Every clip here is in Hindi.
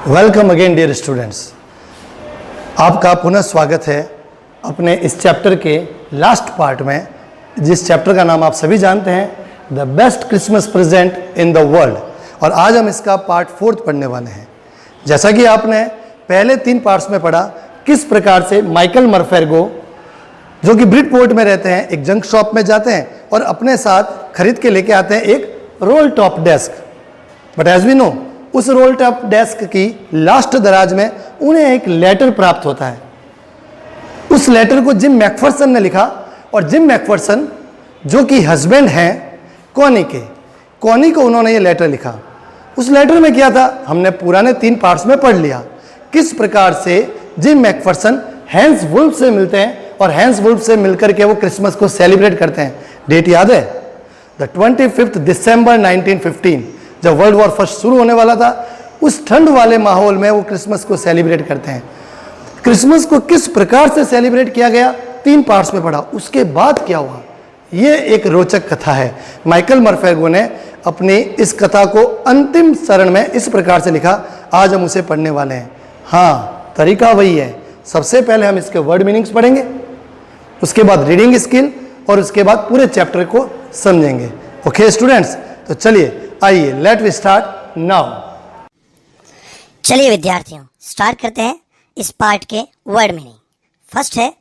वेलकम अगेन डियर स्टूडेंट्स, आपका पुनः स्वागत है अपने इस चैप्टर के लास्ट पार्ट में, जिस चैप्टर का नाम आप सभी जानते हैं, the best Christmas present in the world. और आज हम इसका पार्ट 4 पढ़ने वाले हैं। जैसा कि आपने पहले 3 पार्ट्स में पढ़ा, किस प्रकार से माइकल मरफेर्गो जो कि ब्रिटपोर्ट में रहते हैं, एक जंक शॉप में जाते हैं और अपने साथ खरीद के लेके आते हैं एक roll top desk. But as we know, उस रोल टॉप डेस्क की लास्ट दराज में उन्हें एक लेटर प्राप्त होता है। उस लेटर को जिम मैकफरसन ने लिखा, और जिम मैकफरसन जो कि हस्बैंड हैं कॉनी को उन्होंने ये लेटर लिखा। उस लेटर में क्या था, हमने पुराने 3 पार्ट्स में पढ़ लिया। किस प्रकार से जिम मैकफरसन हैंस वुल्फ से मिलते हैं और हैंस वुल्फ से मिलकर के वो क्रिसमस को सेलिब्रेट करते हैं। डेट याद है, द 25 दिसंबर 1915, जब वर्ल्ड वॉर फर्स्ट शुरू होने वाला था। उस ठंड वाले माहौल में वो क्रिसमस को सेलिब्रेट करते हैं। क्रिसमस को किस प्रकार से सेलिब्रेट किया गया 3 पार्ट्स में पढ़ा। उसके बाद क्या हुआ, ये एक रोचक कथा है। माइकल मरफेर्गो ने अपनी इस कथा को अंतिम चरण में इस प्रकार से लिखा, आज हम उसे पढ़ने वाले हैं। हाँ, तरीका वही है। सबसे पहले हम इसके वर्ड मीनिंग्स पढ़ेंगे, उसके बाद रीडिंग स्किल, और उसके बाद पूरे चैप्टर को समझेंगे। ओके स्टूडेंट्स, तो चलिए आइए, लेट वी स्टार्ट नाउ। चलिए विद्यार्थियों, स्टार्ट करते हैं इस पार्ट के वर्ड मीनिंग। फर्स्ट है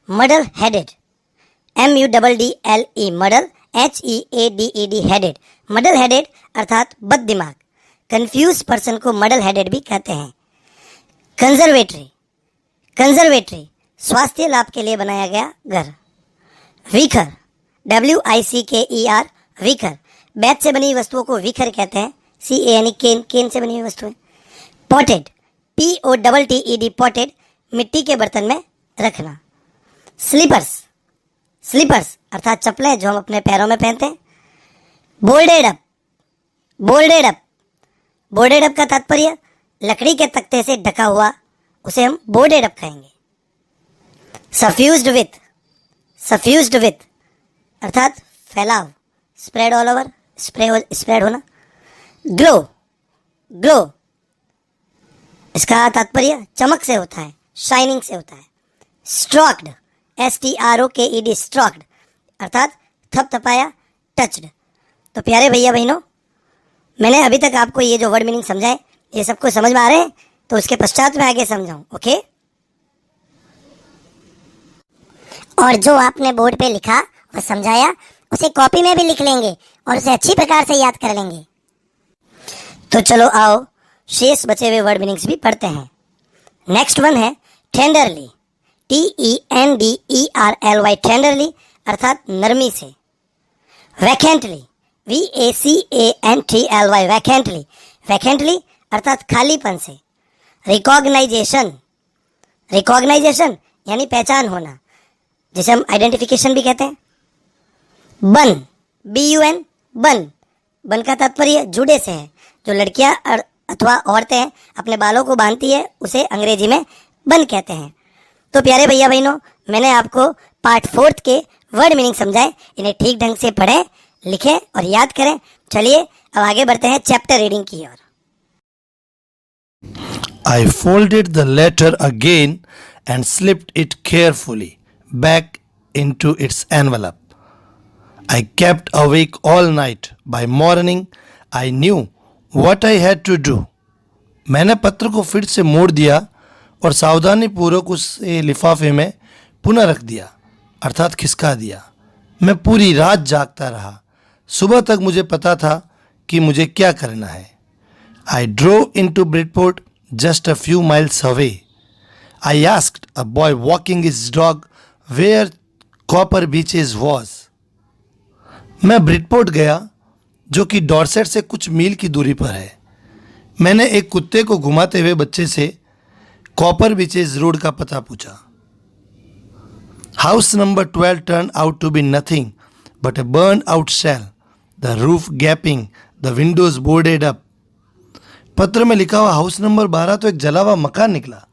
muddle headed, MUDDLE, muddle HEADED, headed. Muddle headed अर्थात बद दिमाग, कंफ्यूज पर्सन को मडल हेडेड भी कहते हैं। कंजर्वेटरी, स्वास्थ्य लाभ के लिए बनाया गया घर। वीकर, WICKER, वीकर, बेत से बनी वस्तुओं को वीकर कहते हैं। CAN, केन से बनी हुई वस्तुएं। पॉटेड, POTTED, पॉटेड, मिट्टी के बर्तन में रखना। स्लीपर्स अर्थात चप्पलें जो हम अपने पैरों में पहनते हैं। बोर्डेड अप का तात्पर्य लकड़ी के तख्ते से ढका हुआ, उसे हम बोर्डेड अप कहेंगे। सफ्यूज्ड विथ अर्थात फैलाव, स्प्रेड ऑल ओवर, स्प्रेड होना। ग्लो इसका तात्पर्य चमक से होता है, शाइनिंग से होता है। स्ट्रोक्ड, STROKED, स्ट्रोक्ड अर्थात थपथपाया, टच्ड। तो प्यारे भैया बहनों, मैंने अभी तक आपको ये जो वर्ड मीनिंग समझाए, ये सबको समझ में आ रहे हैं? तो उसके पश्चात मैं आगे समझाऊं। ओके, और जो आपने बोर्ड पे लिखा और समझाया, उसे कॉपी में भी लिख लेंगे और उसे अच्छी प्रकार से याद कर लेंगे। तो चलो आओ शेष बचे हुए वर्ड मीनिंग्स भी पढ़ते हैं। नेक्स्ट वन है टेंडरली, TENDERLY, टेंडरली अर्थात नरमी से। वैकेंटली, VACANTLY, वैकेंटली अर्थात खालीपन से। रिकॉग्नाइजेशन यानी पहचान होना, जिसे हम आइडेंटिफिकेशन भी कहते हैं। BUN, बन का तात्पर्य जुड़े से है। जो लड़कियां अथवा औरतें अपने बालों को बांधती है, उसे अंग्रेजी में बन कहते हैं। तो प्यारे भैया बहनों, मैंने आपको पार्ट 4 के वर्ड मीनिंग समझाए। इन्हें ठीक ढंग से पढ़ें, लिखें और याद करें। चलिए अब आगे बढ़ते हैं चैप्टर रीडिंग की ओर। I folded the letter again and slipped it carefully back into its envelope. I kept awake all night. By morning, I knew what I had to do. मैंने पत्र को फिर से मोड़ दिया और सावधानी पूर्वक उसे लिफाफे में पुनः रख दिया, अर्थात खिसका दिया। मैं पूरी रात जागता रहा। सुबह तक मुझे पता था कि मुझे क्या करना है। I drove into Bridport, just a few miles away. I asked a boy walking his dog where Copper Beaches was. मैं ब्रिटपोर्ट गया, जो कि डॉर्सेट से कुछ मील की दूरी पर है। मैंने एक कुत्ते को घुमाते हुए बच्चे से कॉपर बीचेज रोड का पता पूछा। House number 12 turned out to be nothing but a burned out shell, the roof gaping, the windows boarded up. पत्र में लिखा हुआ हाउस नंबर 12 तो एक जला हुआ मकान निकला।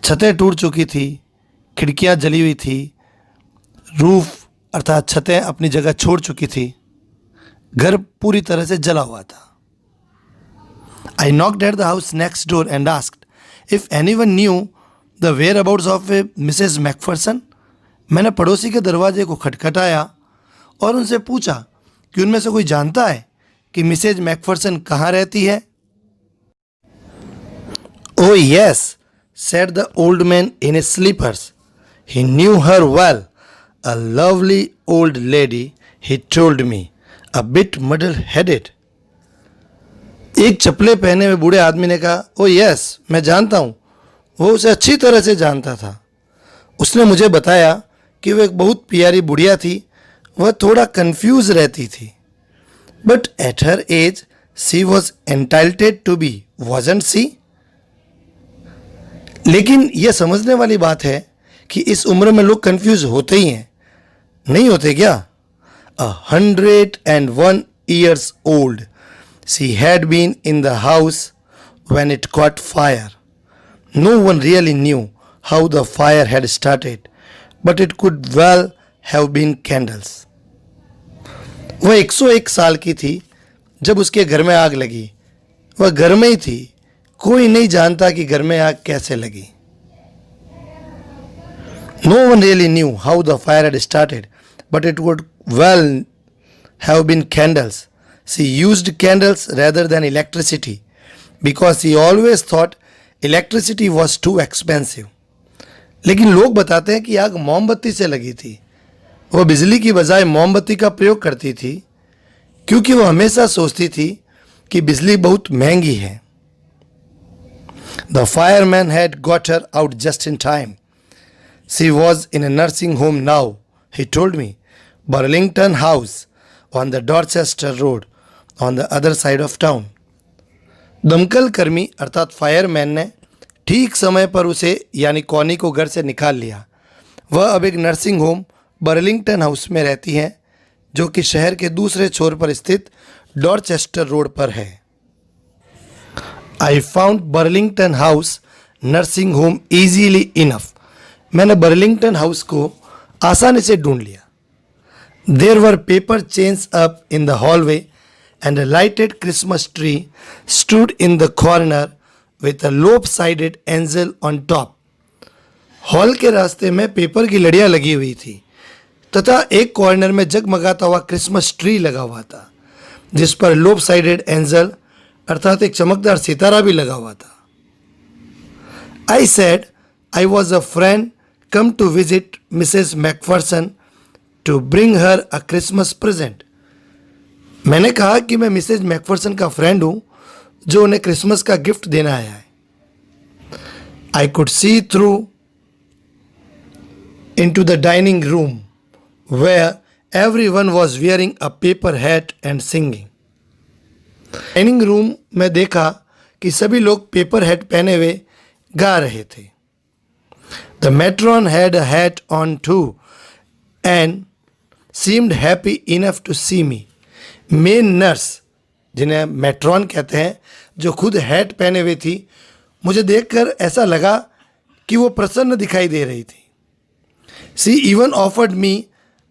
छतें टूट चुकी थी, खिड़कियां जली हुई थी, रूफ अर्थात छतें अपनी जगह छोड़ चुकी थी, घर पूरी तरह से जला हुआ था। I knocked at the house next door and asked if anyone knew the whereabouts of a Mrs. Macpherson. मैंने पड़ोसी के दरवाजे को खटखटाया और उनसे पूछा कि उनमें से कोई जानता है कि मिसेज मैकफरसन कहाँ रहती है. Oh yes, said the old man in his slippers. He knew her well. A lovely old lady, he told me, a bit muddle-headed. एक चप्पलें पहने हुए बूढ़े आदमी ने कहा, ओ यस, मैं जानता हूँ. वो उसे अच्छी तरह से जानता था. उसने मुझे बताया कि वो एक बहुत प्यारी बुढ़िया थी. वह थोड़ा कंफ्यूज रहती थी. But at her age she was entitled to be, wasn't she. लेकिन यह समझने वाली बात है कि इस उम्र में लोग कंफ्यूज होते ही हैं. नहीं होते क्या? 101 years old. She had been in the house when it caught fire. No one really knew how the fire had started, but it could well have been candles. वह 101 साल की थी जब उसके घर में आग लगी. वह घर में ही थी. कोई नहीं जानता कि घर में आग कैसे लगी. No one really knew how the fire had started, but it would well have been candles. She used candles rather than electricity because she always thought electricity was too expensive. लेकिन लोग बताते हैं कि आग मोमबत्ती से लगी थी. वह बिजली की बजाय मोमबत्ती का प्रयोग करती थी क्योंकि वह हमेशा सोचती थी कि बिजली बहुत महंगी है. The fireman had got her out just in time. She was in a nursing home now, he told me. Burlington House on the Dorchester Road on the other side of town. दमकल कर्मी अर्थात फायरमैन ने ठीक समय पर उसे यानी कॉनी को घर से निकाल लिया. वह अब एक नर्सिंग होम बर्लिंगटन हाउस में रहती हैं जो कि शहर के दूसरे छोर पर स्थित डॉर्चेस्टर रोड पर है. I found Burlington House nursing home easily enough. मैंने बर्लिंगटन हाउस को आसानी से ढूंढ लिया. There were paper chains up in the hallway and a lighted Christmas tree stood in the corner with a lopsided angel on top. Hall के रास्ते में पेपर की लड़ियां लगी हुई थी तथा एक कॉर्नर में जगमगाता हुआ क्रिसमस ट्री लगा हुआ था जिस पर लोपसाइडेड एंजल अर्थात एक चमकदार सितारा भी लगा हुआ था. I said I was a friend come to visit Mrs. Macpherson to bring her a Christmas present. मैंने कहा कि मैं मिसेज मैकफरसन का फ्रेंड हूं जो उन्हें क्रिसमस का गिफ्ट देना आया है. I could see through into the dining room where everyone was wearing a paper hat and singing. Dining room में देखा कि सभी लोग पेपर हैट पहने हुए गा रहे थे. The matron had a hat on too and seemed happy enough to see me. Main nurse जिन्हें मैट्रॉन कहते हैं जो खुद हैट पहने हुए थी, मुझे देखकर ऐसा लगा कि वो प्रसन्न दिखाई दे रही थी. She even offered me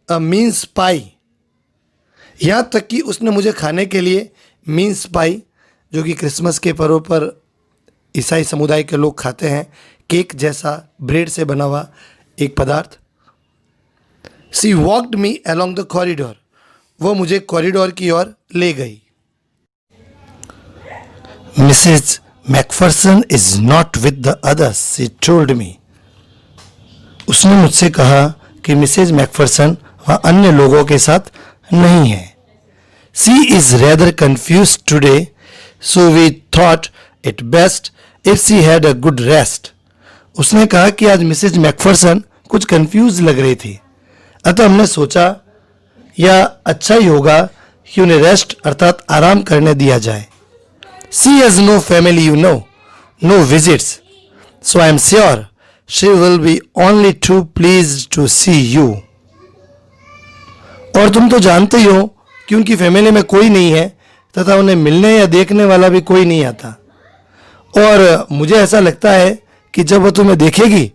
a mince pie. यहाँ तक कि उसने मुझे खाने के लिए मीन्स पाई जो कि क्रिसमस के पर्व पर ईसाई समुदाय के लोग खाते हैं, केक जैसा ब्रेड से बना हुआ एक पदार्थ. She walked me along the corridor. वो मुझे कॉरिडोर की ओर ले गई. Mrs McPherson is not with the others, she told me. उसने मुझसे कहा कि मिसेज मैकफरसन वह अन्य लोगों के साथ नहीं है. She is rather confuse today so we thought it best if she had a good rest. उसने कहा कि आज मिसेज मैकफरसन कुछ कंफ्यूज लग रही थी अतः हमने सोचा या अच्छा ही होगा कि उन्हें रेस्ट अर्थात आराम करने दिया जाए. She has no family you know, no visits, so I am sure she will be only too pleased to see you. और तुम तो जानते ही हो कि उनकी फैमिली में कोई नहीं है तथा उन्हें मिलने या देखने वाला भी कोई नहीं आता. और मुझे ऐसा लगता है कि जब वह तुम्हें देखेगी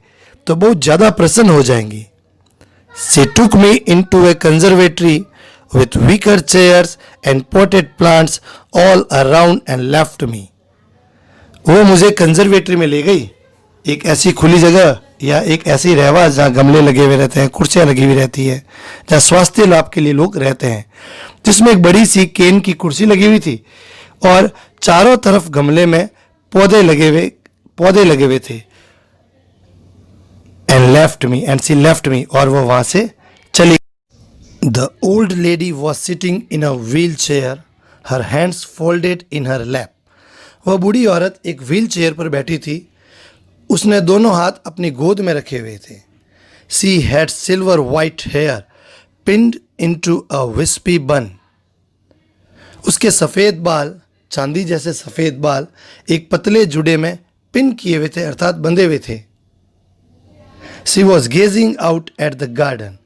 तो बहुत ज़्यादा प्रसन्न हो जाएंगी. She took me into a conservatory with wicker chairs and potted plants all around and left me. वो मुझे कंजर्वेटरी में ले गई, एक ऐसी खुली जगह या एक ऐसी रहवा जहाँ गमले लगे हुए रहते हैं, कुर्सियाँ लगी हुई रहती है, जहाँ स्वास्थ्य लाभ के लिए लोग रहते हैं, जिसमें एक बड़ी सी केन की कुर्सी लगी हुई थी और चारों तरफ गमले में पौधे लगे हुए थे। एंड सी लेफ्ट मी, और वो वहाँ से चली। The old lady was sitting in a wheel chair, her hands folded in her lap. वह बूढ़ी औरत एक व्हील चेयर पर बैठी थी, उसने दोनों हाथ अपनी गोद में रखे हुए थे। She had silver white hair pinned into a wispy bun. उसके सफ़ेद बाल, चांदी जैसे सफ़ेद बाल, एक पतले जुड़े में पिन किए हुए थे, अर्थात बंधे हुए थे। She was gazing out at the garden.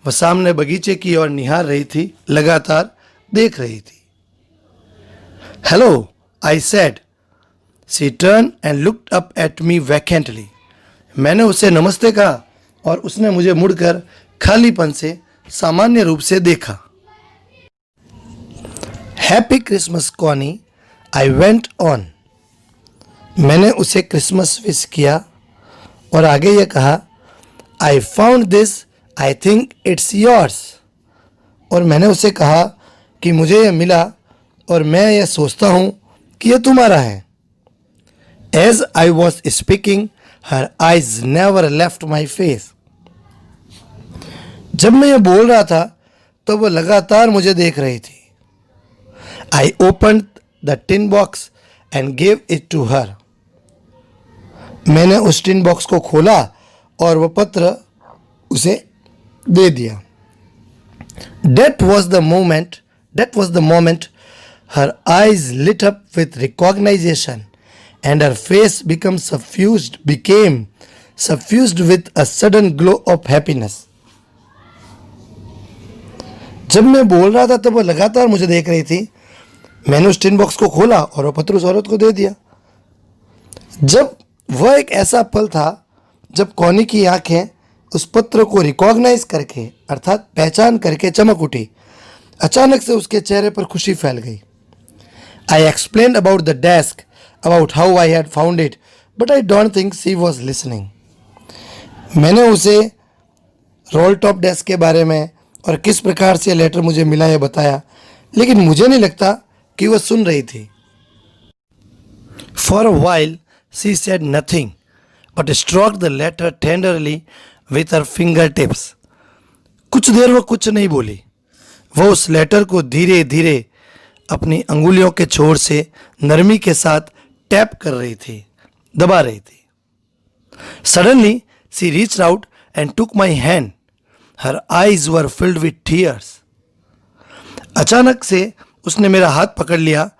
वह सामने बगीचे की ओर निहार रही थी, लगातार देख रही थी। Hello, I said. She turn and looked up at me vacantly. मैंने उसे नमस्ते कहा और उसने मुझे मुड़कर खालीपन से सामान्य रूप से देखा। Happy Christmas Connie, I went on. मैंने उसे क्रिसमस विश किया और आगे ये कहा, I found this, I think it's yours. और मैंने उसे कहा कि मुझे यह मिला और मैं यह सोचता हूँ कि यह तुम्हारा है। As I was speaking, her eyes never left my face. जब मैं ये बोल रहा था तो वो लगातार मुझे देख रही थी। I opened the tin box and gave it to her. मैंने उस टिन बॉक्स को खोला और वो पत्र उसे दे दिया। That was the moment her eyes lit up with recognition and her face became suffused with a sudden glow of happiness. जब मैं बोल रहा था तब वो लगातार मुझे देख रही थी। मैंने उस टिन बॉक्स को खोला और वो पत्र उस औरत को दे दिया। जब वह एक ऐसा पल था जब कॉनी की आंखें उस पत्र को रिकॉग्नाइज करके, अर्थात पहचान करके चमक उठी। अचानक से उसके चेहरे पर खुशी फैल गई। I explained about the desk, about how I had found it, but I don't think she was listening. मैंने उसे रोल टॉप डेस्क के बारे में और किस प्रकार से लेटर मुझे मिला यह बताया, लेकिन मुझे नहीं लगता कि वह सुन रही थी। For a while she said nothing, but stroked the letter tenderly with her fingertips. कुछ देर वह कुछ नहीं बोली। वह उस लेटर को धीरे धीरे अपनी अंगुलियों के छोर से नरमी के साथ टैप कर रही थी, दबा रही थी। Suddenly she reached out and took my hand. Her eyes were filled with tears. अचानक से उसने मेरा हाथ पकड़ लिया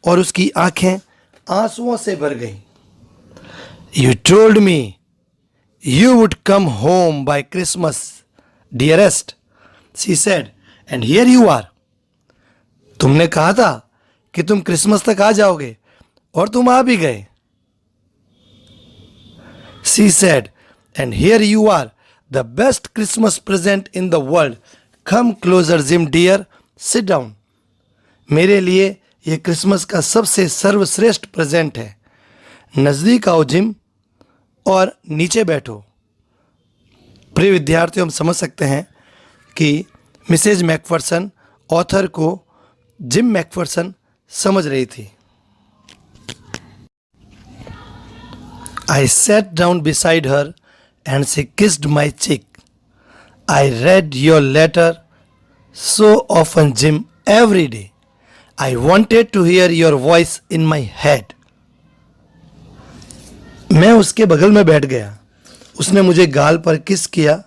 और उसकी आंखें आंसुओं से भर गईं। You told me you would come home by Christmas, dearest, she said, and here you are. तुमने कहा था कि तुम क्रिसमस तक आ जाओगे और तुम आ भी गए। She said, and here you are, the best Christmas present in the world. Come closer, Jim dear, sit down. मेरे लिए यह क्रिसमस का सबसे सर्वश्रेष्ठ प्रेजेंट है। नज़दीक आओ जिम और नीचे बैठो। प्रिय विद्यार्थियों, हम समझ सकते हैं कि मिसेज मैकफर्सन ऑथर को जिम मैकफर्सन समझ रही थी। I sat down beside her and she kissed my cheek. I read your letter so often, Jim, every day. I wanted to hear your voice in my head. मैं उसके बगल में बैठ गया। उसने मुझे गाल पर किस किया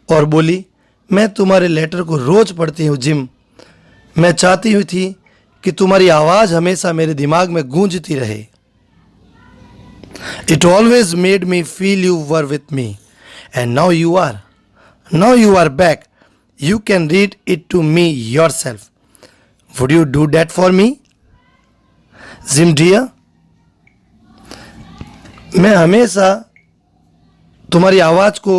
और बोली, मैं तुम्हारे लेटर को रोज पढ़ती हूँ जिम। मैं चाहती हुई थी कि तुम्हारी आवाज़ हमेशा मेरे दिमाग में गूंजती रहे। It always made me feel you were with me, and now you are. Now you are back. You can read it to me yourself. Would you do that for me, Jim dear? मैं हमेशा तुम्हारी आवाज़ को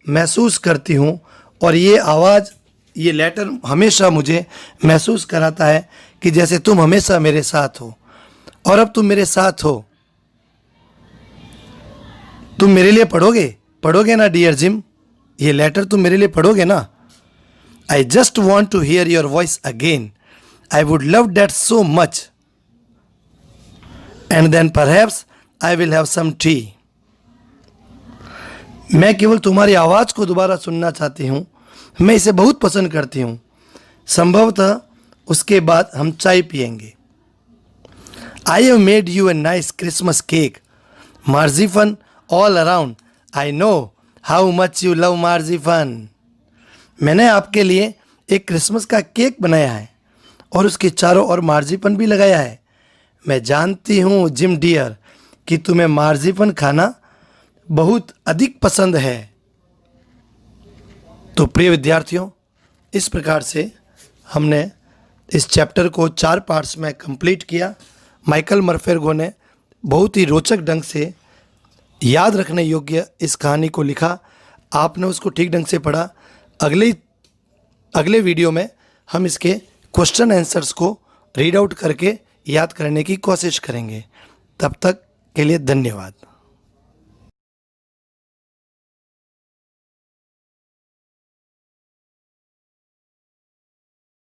महसूस करती हूँ और ये आवाज़, ये लेटर हमेशा मुझे महसूस कराता है कि जैसे तुम हमेशा मेरे साथ हो और अब तुम मेरे साथ हो। तुम मेरे लिए पढ़ोगे ना डियर जिम? ये लेटर तुम मेरे लिए पढ़ोगे ना? I just want to hear your voice again. I would love that so much. And then perhaps I will have some tea. मैं केवल तुम्हारी आवाज़ को दोबारा सुनना चाहती हूँ. मैं इसे बहुत पसंद करती हूँ. संभवतः उसके बाद हम चाय पियेंगे. I have made you a nice Christmas cake. Marzipan all around. I know how much you love marzipan. मैंने आपके लिए एक क्रिसमस का केक बनाया है और उसके चारों ओर मार्जिफन भी लगाया है. मैं जानती हूँ जिम डियर कि तुम्हें मार्जिफन खाना बहुत अधिक पसंद है. तो प्रिय विद्यार्थियों, इस प्रकार से हमने इस चैप्टर को 4 पार्ट्स में कंप्लीट किया. माइकल मर्फेर्गो ने बहुत ही रोचक ढंग से याद रखने योग्य इस कहानी को लिखा. आपने उसको ठीक ढंग से पढ़ा. अगले वीडियो में हम इसके क्वेश्चन आंसर्स को रीड आउट करके याद करने की कोशिश करेंगे. तब तक के लिए धन्यवाद.